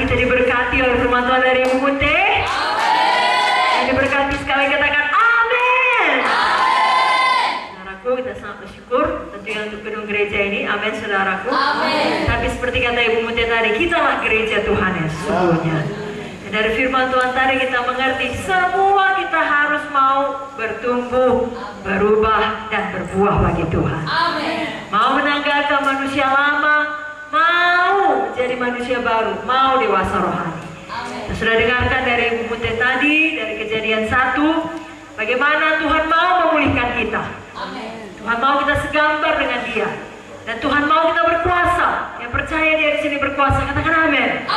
kita diberkati oleh firman Tuhan dari Ibu Munte? Yang diberkati sekali katakan amin. Saudaraku, kita sangat bersyukur tentunya untuk gedung gereja ini. Amin saudaraku. Tapi seperti kata Ibu Munte tadi, kitalah gereja Tuhan ya sesungguhnya. Dan dari firman Tuhan tadi kita mengerti semua kita harus mau bertumbuh, berubah dan berbuah bagi Tuhan. Mau menanggalkan manusia lama, mau jadi manusia baru, mau dewasa rohani. Kita sudah dengarkan dari Ibu Munte tadi, dari Kejadian 1, bagaimana Tuhan mau memulihkan kita. Tuhan mau kita segambar dengan Dia, dan Tuhan mau kita berkuasa. Yang percaya Dia di sini berkuasa, katakan amin.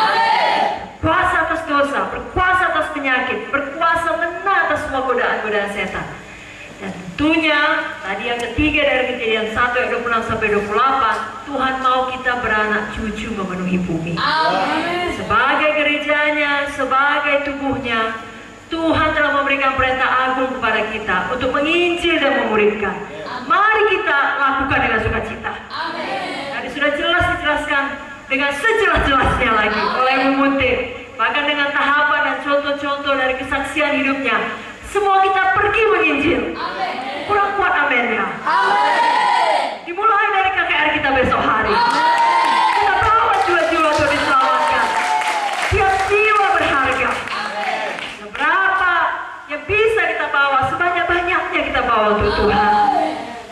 Kuasa atas dosa, berkuasa atas penyakit, berkuasa menang atas semua godaan-godaan setan. Dan tentunya tadi yang ketiga dari Kejadian 1 ayat 26 sampai 28, Tuhan mau kita beranak cucu memenuhi bumi. Sebagai gerejanya, sebagai tubuhnya, Tuhan telah memberikan perintah agung kepada kita untuk menginjil dan memuridkan. Mari kita lakukan dengan sukacita. Tadi sudah jelas dijelaskan dengan sejelas-jelasnya lagi oleh Ibu Munte, bahkan dengan tahapan dan contoh-contoh dari kesaksian hidupnya. Semua kita pergi menginjil. Kurang kuat amennya. Dimulai dari KKR kita besok hari. Kita bawa jiwa-jiwa untuk diselamatkan. Tiap jiwa berharga. Berapa yang bisa kita bawa, sebanyak-banyaknya kita bawa untuk Tuhan.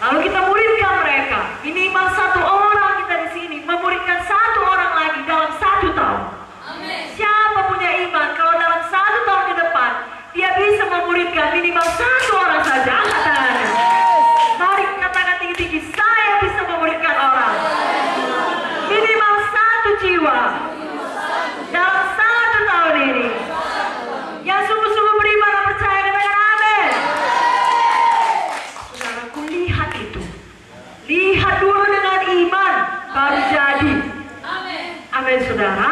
Lalu kita muridkan mereka. Minimal 1 orang kita di sini memuridkan 1 orang lagi dalam 1 tahun. Siapa punya iman kalau dalam 1 tahun ke depan dia bisa memuridkan minimal 1 orang saja? Angkat tangannya. Mari katakan tinggi-tinggi, saya bisa memuridkan orang. Minimal 1 jiwa dalam 1 tahun ini. Yang sungguh-sungguh beriman dan percaya katakan amin. Saudaraku, lihat itu. Lihat dulu dengan iman, baru jadi. Amin saudara.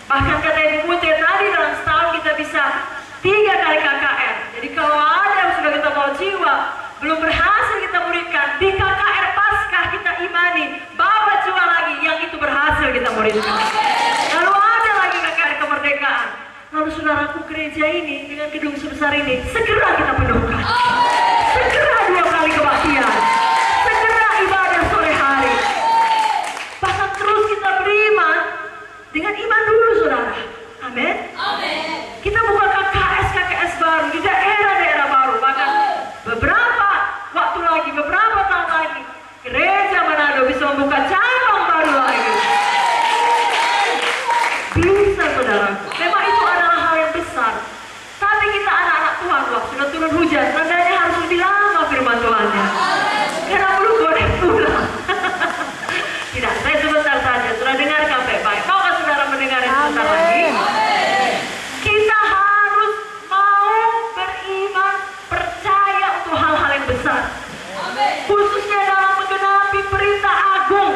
Bahkan kata Ibu Munte tadi, dalam setahun kita bisa 3 kali KKR. Jadi kalau ada yang sudah kita bawa jiwa, belum berhasil kita muridkan, di KKR Paskah kita imani, bawa jiwa lagi yang itu berhasil kita muridkan. Lalu ada lagi KKR kemerdekaan. Lalu saudaraku, gereja ini dengan gedung sebesar ini segera kita penuhkan. Segera 2 kali kebaktian. Segera ibadah sore hari. Bahkan terus kita beriman dengan iman dulu saudara. Amin. Kita buka KKS baru di daerah-daerah baru. Bahkan beberapa waktu lagi, beberapa tahun lagi, gereja Manado bisa membuka cabang baru lagi. Bisa saudara. Memang itu adalah hal yang besar. Tapi kita anak-anak Tuhan, waktu sudah turun hujan, tandanya harus lebih lama firman Tuhannya. Karena perlu goreng pulang. Tidak, saya sebentar saja. Sudah dengarkan baik-baik. Maukah saudara mendengar sebentar lagi? Kita harus mau beriman, percaya untuk hal-hal yang besar. Khususnya dalam menggenapi perintah agung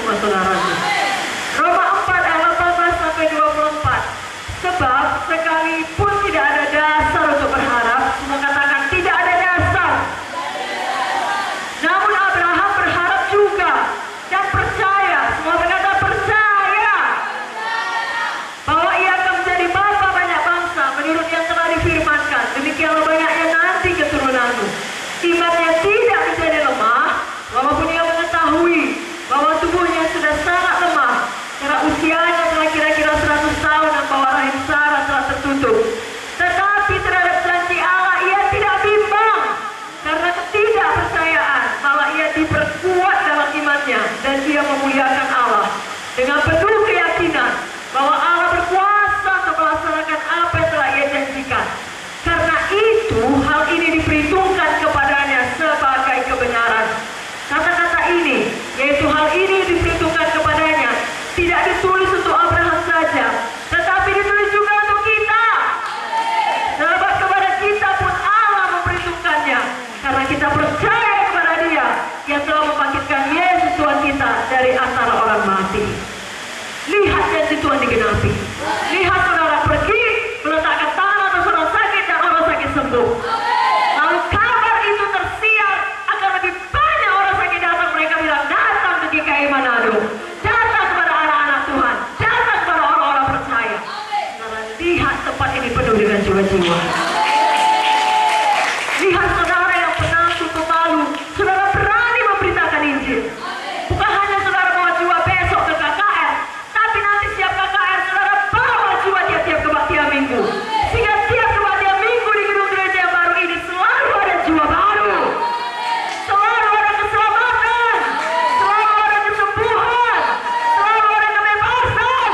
semua saudaraku. Roma 4 ayat 18 sampai 24. Sebab sekalipun tidak ada dasar untuk berharap, semua katakan tidak ada dasar. Namun Abraham berharap juga dan percaya, semua berkata percaya, bahwa ia akan menjadi bapa banyak bangsa menurut yang telah difirmankan. Demikianlah banyaknya nanti keturunanmu. Imannya tidak menjadi lemah, walaupun ia mengetahui bahwa tubuhnya sudah sangat lemah, karena usianya telah kira-kira 100 tahun dan bahwa rahim Sarah telah tertutup. Tetapi terhadap janji Allah ia tidak bimbang, karena ketidakpercayaan, malah ia diperkuat dalam imannya, dan ia memuliakan Allah dengan penuh keyakinan bahwa Allah berkuasa untuk melaksanakan apa yang telah ia janjikan. Karena itu hal ini diperhitungkan kepadanya sebagai kebenaran. Kata-kata ini, yaitu hal ini diperhitungkan kepadanya, tidak ditulis untuk Abraham saja, tetapi ditulis juga untuk kita. Sebab kepada kita pun Allah memperhitungkannya, karena kita percaya kepada Dia yang telah membangkitkan Yesus Tuhan kita dari antara orang mati. Lihat janji Tuhan digenapi. Lihat saudara pergi meletakkan tangan atas orang sakit dan orang sakit sembuh. Lalu kabar itu tersiar, akan lebih banyak orang sakit datang. Mereka bilang datang ke GKI Manado, datang kepada anak-anak Tuhan, datang kepada orang-orang percaya. Saudara lihat tempat ini penuh dengan jiwa-jiwa. Lihat saudara yang penakut, pemalu, saudara berani memberitakan Injil. Bukan hanya saudara bawa jiwa besok ke KKR, tapi nanti siap KKR saudara bawa jiwa tiap-tiap kebaktian minggu. Sehingga tiap kebaktian minggu di gedung gereja yang baru ini selalu ada jiwa baru. Selalu ada keselamatan, selalu ada kesembuhan, selalu ada kebebasan.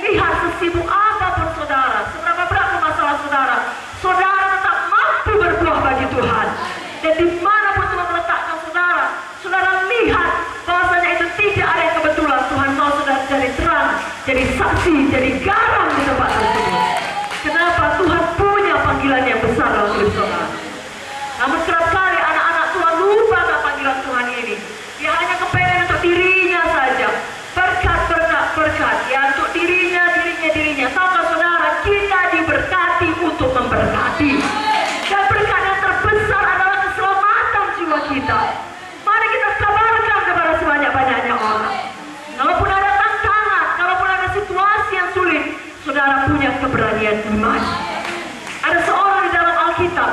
Lihat sesibuk apapun saudara, seberapa berat masalah saudara, saudara tetap mampu berbuah bagi Tuhan. Dan dimanapun Tuhan meletakkan saudara, saudara lihat bahwasanya itu tidak ada yang kebetulan. Tuhan mau saudara jadi terang, jadi saksi, jadi garam di tempat tersebut. Kenapa? Tuhan punya panggilan yang besar dalam hidup saudara. Namun kerap kali anak-anak Tuhan lupa akan panggilan Tuhan ini. Dia hanya kepengen untuk dirinya saja. Berkat, ya untuk dirinya. Tahukah saudara, kita diberkati untuk memberkati. Dan berkat yang terbesar adalah keselamatan jiwa kita. Mari kita kabarkan kepada sebanyak-banyaknya orang. Kalaupun ada tantangan, kalaupun ada situasi yang sulit, saudara punya keberanian iman. Ada seorang di dalam Alkitab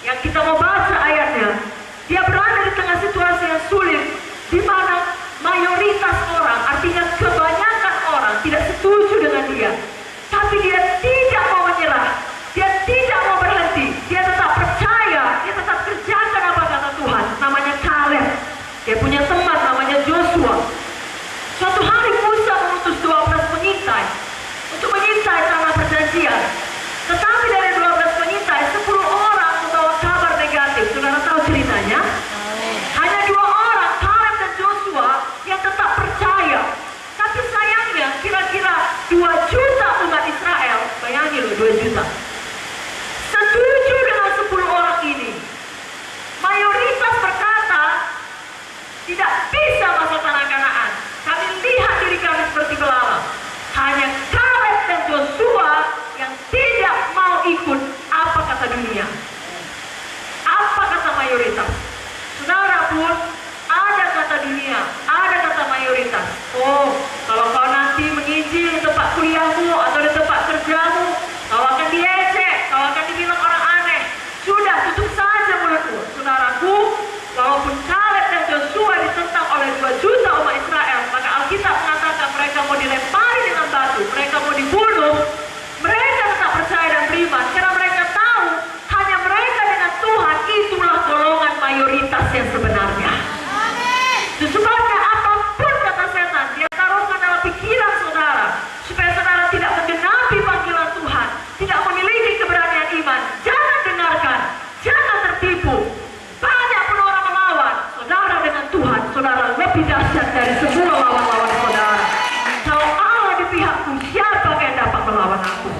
yang kita mau baca ayatnya. Dia berada di tengah situasi yang sulit, di mana mayoritas orang, artinya kebanyakan orang tidak setuju dengan dia. Tapi dia tidak mau menyerah, dia tidak mau berhenti, dia tetap percaya, dia tetap kerjakan apa kata Tuhan. Namanya Kaleb. Dia punya teman namanya Joshua. Suatu hari Musa mengutus 12 pengintai untuk mengintai tanah perjanjian. Tetapi dari 12 pengintai, 10 orang membawa kabar negatif. Saudara tahu ceritanya? Hanya 2 orang, Kaleb dan Joshua, yang tetap percaya. Tapi sayangnya kira-kira 2 juta umat Israel, bayangin loh 2 juta, setuju dengan 10 orang ini. Mayoritas berkata tidak bisa masuk tanah Kanaan. Kami lihat diri kami seperti belalang. Hanya Kaleb dan Joshua yang tidak mau ikut apa kata dunia, apa kata mayoritas. Saudara pun ada kata dunia, ada kata mayoritas. Oh, kalau kau nanti menginjil di tempat kuliahmu atau di tempat kerjamu, kau akan diejek, kau akan dibilang orang aneh. Sudah, tutup saja mulutmu. Saudaraku, walaupun Kaleb dan Joshua ditentang oleh 2 juta umat Israel, maka Alkitab mengatakan mereka mau dilempari dengan batu, mereka mau dibunuh, mereka tetap percaya dan beriman, karena mereka tahu hanya mereka dengan Tuhan itulah golongan mayoritas yang sebenarnya. Sebabnya apapun kata setan, dia taruhkan dalam pikiran saudara, supaya saudara tidak menggenapi panggilan Tuhan, tidak memiliki keberanian iman. Jangan dengarkan, jangan tertipu. Banyak pun orang melawan saudara dengan Tuhan, saudara lebih dahsyat dari semua lawan-lawan saudara. Kalau Allah di pihakku, siapa yang dapat melawan aku?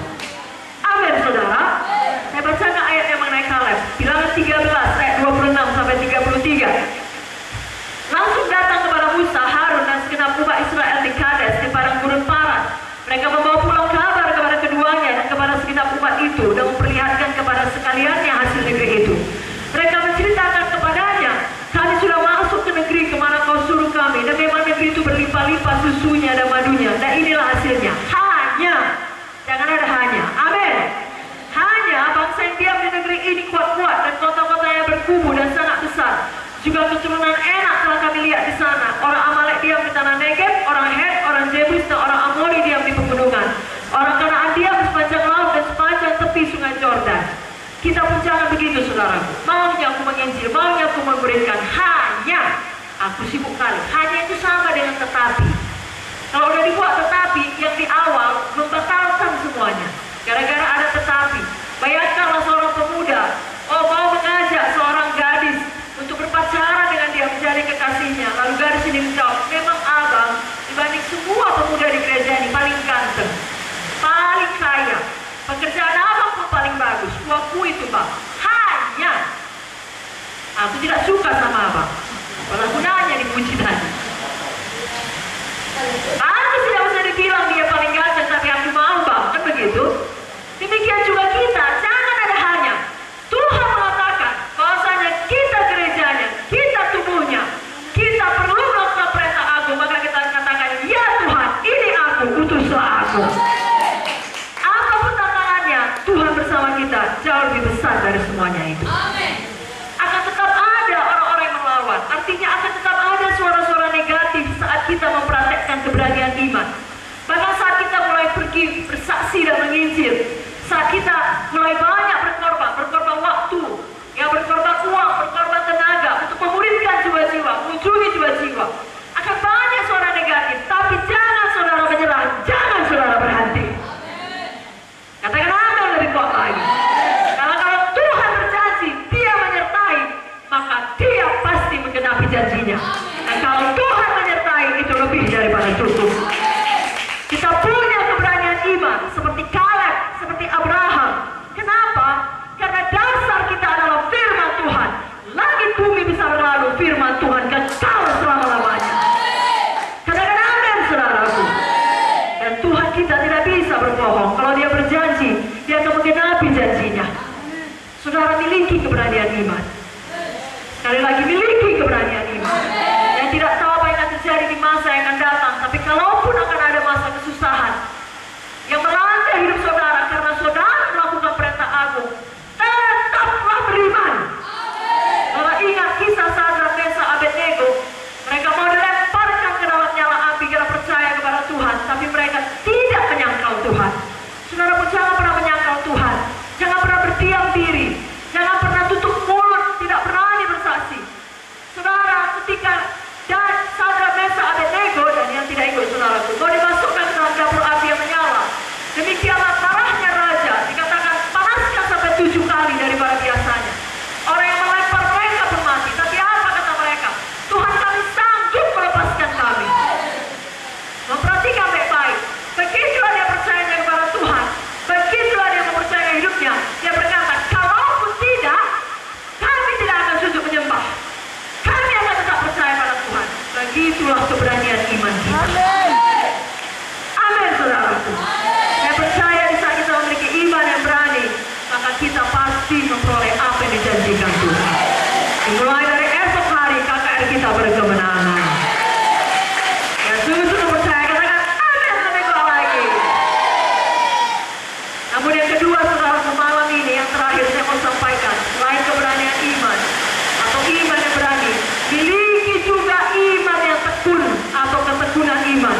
Amin saudara. Saya bacakan ayat yang mengenai Kaleb, Bilangan 13 ayat 26 sampai 33. Langsung datang kepada Musa, Harun, tanah Negeb, orang Het, orang Jebus, dan orang Amori diam di pegunungan. Orang Kanaan diam di sepanjang laut dan sepanjang tepi sungai Jordan. Kita pun jangan begitu, saudaraku. Maunya aku menginjil, maunya aku memberikan. Hanya, aku sibuk kali. Hanya itu sama dengan tetapi. Kalau udah dibuat tetapi, yang di awal membatalkan semuanya. Gara-gara ada tetapi. Bayangkanlah seorang pemuda, mau mengajak seorang gadis untuk berpacaran dengan dia, menjadi kekasihnya. Lalu gadis ini menjawab, memang abang dibanding semua pemuda di gereja ini paling ganteng, paling kaya, pekerjaan abang pun paling bagus. Aku itu bang, hanya aku tidak suka sama abang. Kalau gunanya dipuji tadi. Aku tidak usah dibilang dia paling ganteng, tapi aku mau bang, kan begitu? Demikian juga kita, jangan ada hanya. Tuhan mengatakan bahwasanya kita gerejanya, kita tubuhnya, kita perlu melakukan perintah aku, maka kita katakan, ya Tuhan, ini aku, utuslah aku. Apapun tantangannya, Tuhan bersama kita jauh lebih besar dari semuanya itu. Akan tetap ada orang-orang yang melawan. Artinya akan tetap ada suara-suara negatif saat kita mempraktekkan keberanian iman. Bahkan saat kita mulai pergi bersaksi dan menginjil, saat kita mulai banyak berkorban waktu, yang berkorban uang, berkorban tenaga untuk memulihkan jiwa-jiwa, mengunjungi jiwa-jiwa, akan banyak suara negatif. Tapi jangan saudara menyerah, jangan saudara berhenti. Katakan amin lebih kuat lagi. Kalau Tuhan berjanji, Dia menyertai, maka Dia pasti menggenapi janjinya. Dan kalau Tuhan menyertai, itu lebih daripada cukup. Kita punya keberanian iman seperti Kaleb, seperti Abraham. Kenapa? Karena dasar kita adalah firman Tuhan. Langit bumi bisa berlalu, firman Tuhan kekal selama-lamanya. Katakan amin, saudaraku. Dan Tuhan kita tidak bisa berbohong. Kalau Dia berjanji, Dia akan menggenapi janjinya. Saudara miliki keberanian iman. Sekali lagi, miliki keberanian iman. Yang tidak tahu apa yang akan terjadi di masa yang akan datang. Tapi kalaupun akan ada masa kesusahan yang melanda hidup saudara karena saudara melakukan perintah agung, tetaplah beriman. Kalau ingat kisah Sadrak, Mesak, Abednego, mereka mau dilemparkan ke dalam nyala api karena percaya kepada Tuhan, tapi mereka tidak menyangkal Tuhan. Saudara pun jangan pernah menyangkal Tuhan. Jangan pernah berdiam diri. Jangan pernah tutup mulut, tidak berani bersaksi. Saudara, ketika dan Sadrak, Mesak, Abednego, dan yang tidak ikut saudaraku, mau dimasukkan ke dalam dapur api yang menyala, demikianlah marahnya raja, dikatakan panaskan sampai 7 kali daripada biasanya. Orang yang melempar mereka pun mati. Tapi apa kata mereka? Tuhan kami sanggup melepaskan kami. Memperhatikan baik-baik. Begitulah dia percayanya kepada Tuhan, begitulah dia mempercayai hidupnya. Dia berkata, kalaupun tidak, kami tidak akan sujud menyembah. Kami akan tetap percaya pada Tuhan. Begitulah keberanian iman kita. Amin, saudaraku. Saya percaya di saat kita memiliki iman yang berani, maka kita pasti memperoleh apa yang dijanjikan Tuhan. Dimulai dari esok hari, KKR kita berkemenangan. Ya, sungguh-sungguh percaya, katakan amin lebih kuat lagi. Namun yang kedua, saudara, malam ini yang terakhir saya mau sampaikan, selain keberanian iman atau iman yang berani, miliki juga iman yang tekun atau ketekunan iman.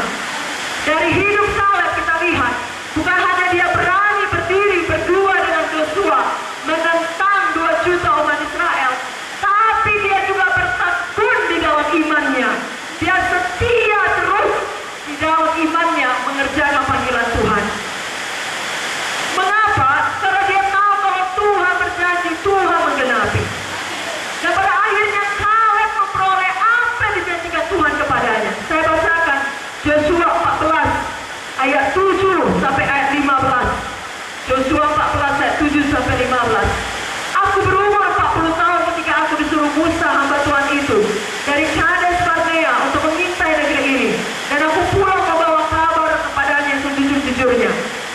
Dari hidup Kaleb kita lihat, bukan hanya dia berani berdiri berdua dengan Yosua menentang 2 juta umat Israel, tapi dia juga bertekun di dalam imannya. Dia setia terus di dalam imannya mengerjakan panggilan Tuhan. Mengapa? Karena dia tahu kalau Tuhan berjanji, Tuhan menggenapi. Dan pada akhirnya Kaleb memperoleh apa yang dijanjikan Tuhan kepadanya. Saya bacakan Yosua 14 ayat 7 sampai ayat 15. Yosua 14 ayat 7 sampai 15. Aku berumur 40 tahun ketika aku disuruh Musa hamba Tuhan itu dari Kades Barnea untuk mengintai negeri ini, dan aku pulang membawa kabar kepadanya sejujur-jujurnya.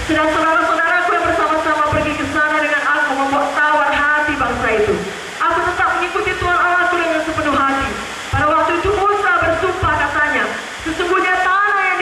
Sedang saudara-saudaraku yang bersama-sama pergi ke sana dengan aku membuat tawar hati bangsa itu. Aku tetap mengikuti Tuhan Allahku dengan sepenuh hati. Pada waktu itu Musa bersumpah, katanya, sesungguhnya tanah yang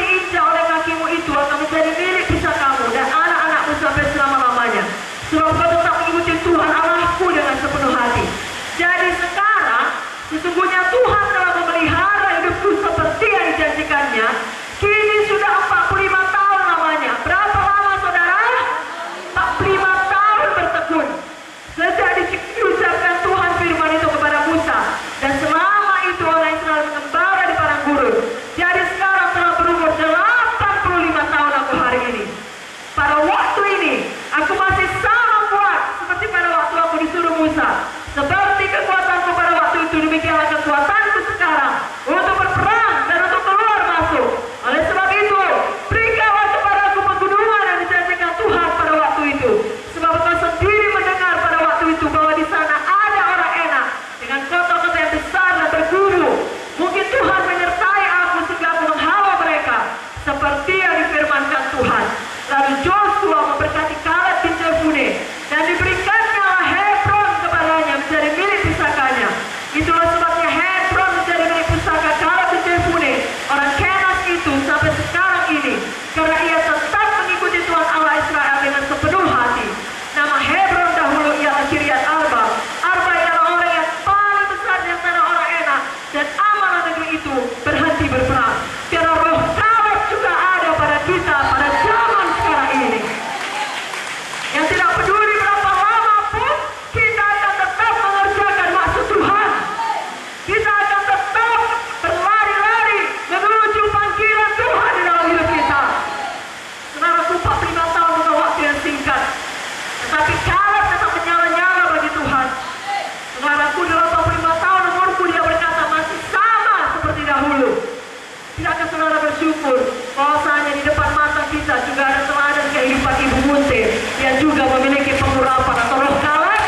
bersyukur bahwasanya di depan mata kita juga ada teladan kehidupan Ibu Munte yang juga memiliki pengurapan atau roh Kaleb.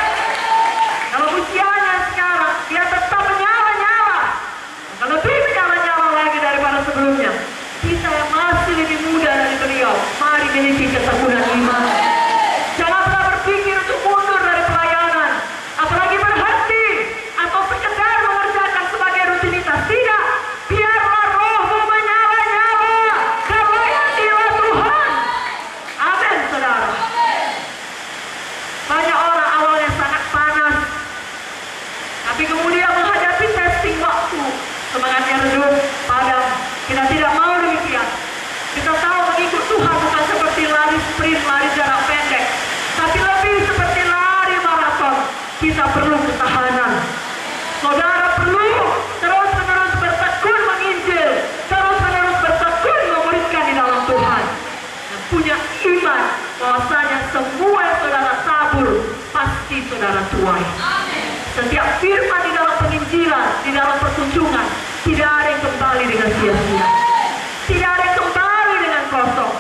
Kalau usianya sekarang dia tetap menyala-nyala, kalau lebih menyala-nyala lagi daripada sebelumnya. Kita yang masih lebih muda dari beliau, mari miliki ketekunan iman. Jangan pernah berpikir untuk mundur dari pelayanan, apalagi berhenti atau sekedar mengerjakan sebagai rutinitas. Tidak, biarlah rohmu menyala-nyala dan layanilah Tuhan. Amin, saudara. Banyak orang awalnya sangat panas, tapi kemudian menghadapi testing waktu, semangatnya redup, padam. Kita tidak mau demikian. Kita tahu mengikut Tuhan bukan seperti lari sprint, lari jarak pendek, tapi lebih seperti lari maraton. Kita perlu ketahanan. Saudara perlu terus-menerus bertekun menginjil, terus-menerus bertekun memuridkan di dalam Tuhan. Dan punya iman bahwasanya semua yang saudara tabur pasti saudara tuai. Setiap firman di dalam penginjilan, di dalam perkunjungan, tidak ada yang kembali dengan sia-sia. Tidak ada yang kembali dengan kosong.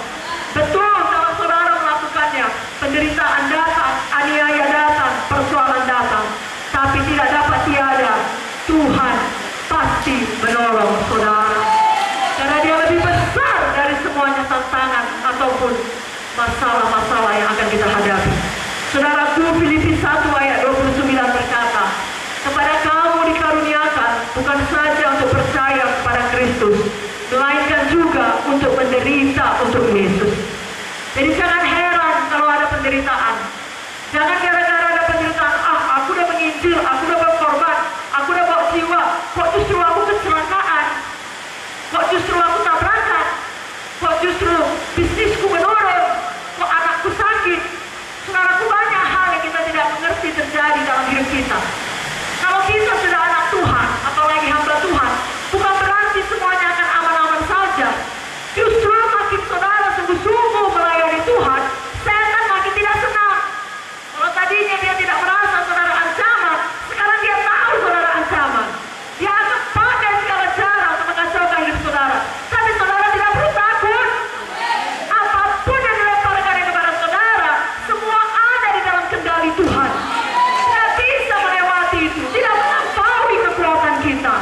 Betul kalau saudara melakukannya, penderitaan datang, aniaya datang, persoalan datang. Tapi tidak dapat tiada, Tuhan pasti menolong saudara. Karena dia lebih besar dari semuanya tantangan ataupun masalah-masalah yang akan kita hadapi. Saudaraku, Filipi 1 ayat 29 berkata, kepada kamu dikaruniakan bukan saja untuk percaya kepada Kristus, melainkan juga untuk menderita untuk Yesus. Jadi jangan heran kalau ada penderitaan. Jangan gara-gara ada penderitaan, aku udah menginjil, aku udah berkorban, aku udah bawa jiwa, kok justru aku kecelakaan, kok justru aku tabrakan, kok justru bisnisku menurun, kok anakku sakit. Saudaraku, banyak hal yang kita tidak mengerti terjadi dalam hidup kita. Kalau kita sudah anak Tuhan, apalagi hamba Tuhan, bukan berarti semuanya akan aman-aman saja. Justru makin saudara sungguh-sungguh melayani Tuhan, setan makin tidak senang. Kalau tadinya dia tidak merasa saudara ancaman, sekarang dia tahu saudara ancaman. Dia akan pakai segala cara untuk mengacaukan hidup saudara. Tapi saudara tidak perlu takut. Apapun yang dilemparkan kepada saudara, semua ada di dalam kendali Tuhan. Tidak bisa melewati itu, tidak melampaui kekuatan kita.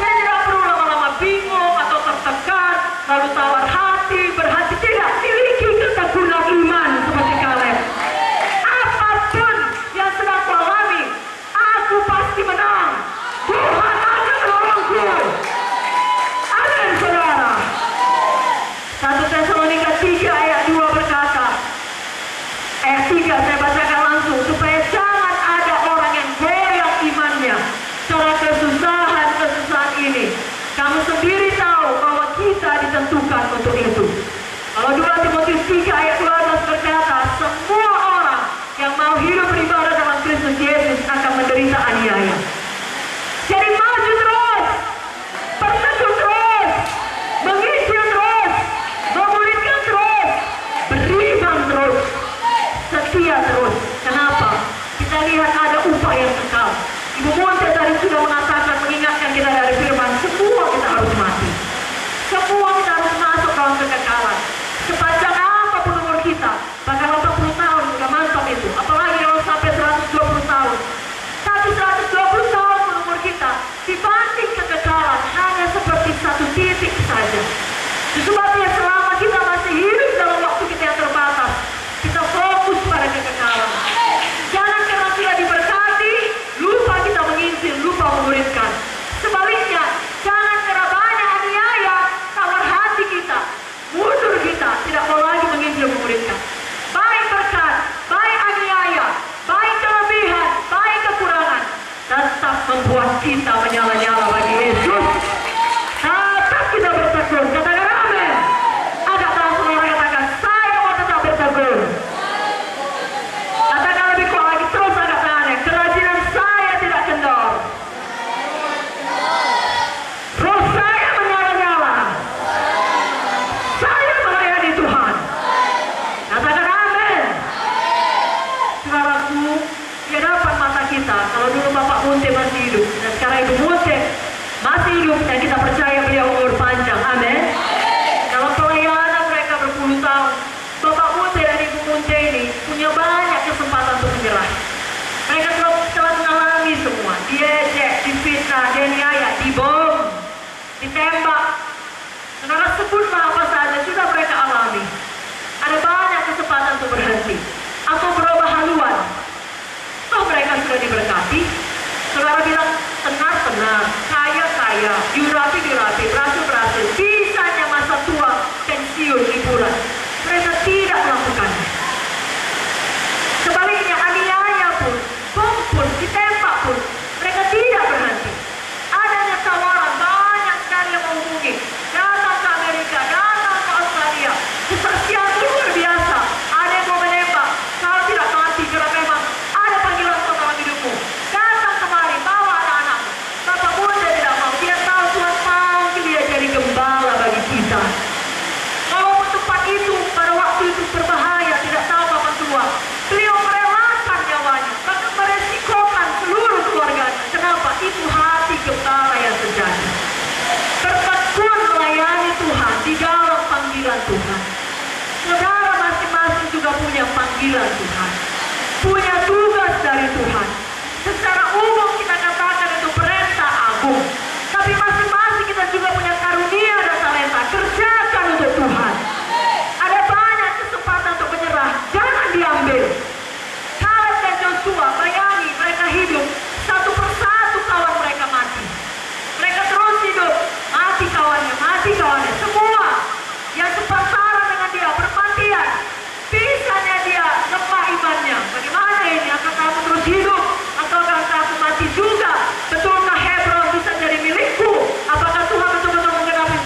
Saya tidak perlu lama-lama bingung atau tertekan, lalu tawar hati, berhati. Tidak, miliki ketekunan iman seperti Kaleb. Apapun yang sedang ku alami, aku pasti menang. Tuhan akan menolongku. Amin, saudara. 1 Tesalonika 3 ayat 2 berkata, ayat 3 saya bacakan langsung, supaya jangan ada orang yang goyah imannya karena kesusahan ini. Kamu sendiri tahu bahwa kita ditentukan panggilan Tuhan, punya tugas dari Tuhan. Secara umum kita katakan itu perintah agung, tapi masing-masing kita juga punya karunia dan talenta. Kerjakan untuk Tuhan. Ada banyak kesempatan untuk menyerah, jangan diambil. Kaleb dan Joshua, bayangi mereka hidup, satu persatu kawan mereka mati. Mereka terus hidup, mati kawannya, semua yang sepantaran dengan dia bermatian. Bisanya dia lemah imannya. Bagaimana ini? Akan kamu terus hidup atau akan kamu mati juga? Betulkah Hebron bisa jadi milikku? Apakah Tuhan betul-betul menggenapi?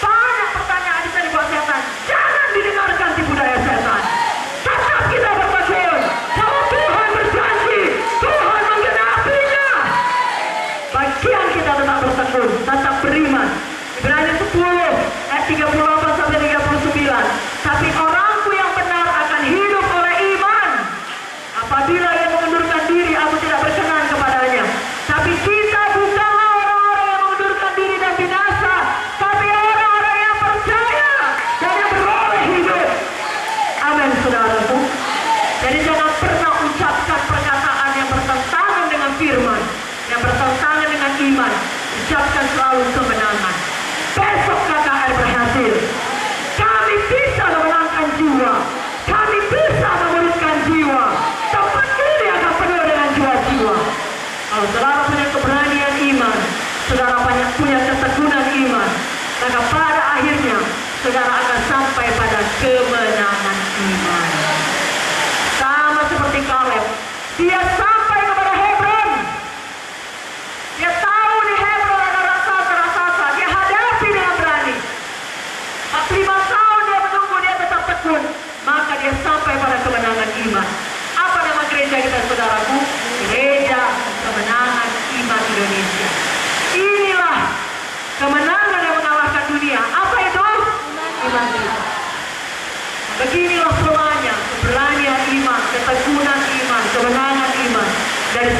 Banyak pertanyaan bisa dibuat setan. Jangan didengarkan tipu daya setan. Tetap kita bertekun. Kalau Tuhan berjanji, Tuhan menggenapinya. Bagian kita tetap bertekun, tetap beriman. Ibrani 10 ayat 38 sampai 39. Tapi orangku yang benar akan hidup oleh iman. Apabila ia mengundurkan diri, aku tidak berkenan kepadanya. Tapi kita bukanlah orang-orang yang mengundurkan diri dan binasa, tapi orang-orang yang percaya dan yang beroleh hidup. Amin, saudaraku. Jadi jangan pernah ucapkan perkataan yang bertentangan dengan firman, yang bertentangan dengan iman. Ucapkan selalu kemenangan. Besok KKR berhasil. Kami bisa memenangkan jiwa. Kami bisa memuridkan jiwa. Tempat ini akan penuh dengan jiwa-jiwa. Kalau saudara punya keberanian iman, saudara punya ketekunan iman, maka pada akhirnya saudara akan sampai pada kemenangan iman. Sama seperti Kaleb, dia sampai kepada Hebron. Dia tahu di Hebron ada raksasa, dia hadapi dengan berani. 45 tahun dia menunggu, dia tetap tekun, maka dia sampai pada kemenangan iman. Apa nama gereja kita, saudaraku? Gereja Kemenangan Iman Indonesia. Inilah kemenangan yang mengalahkan dunia. Apa itu? Iman kita. Beginilah polanya, keberanian iman, ketekunan iman, kemenangan iman. Dari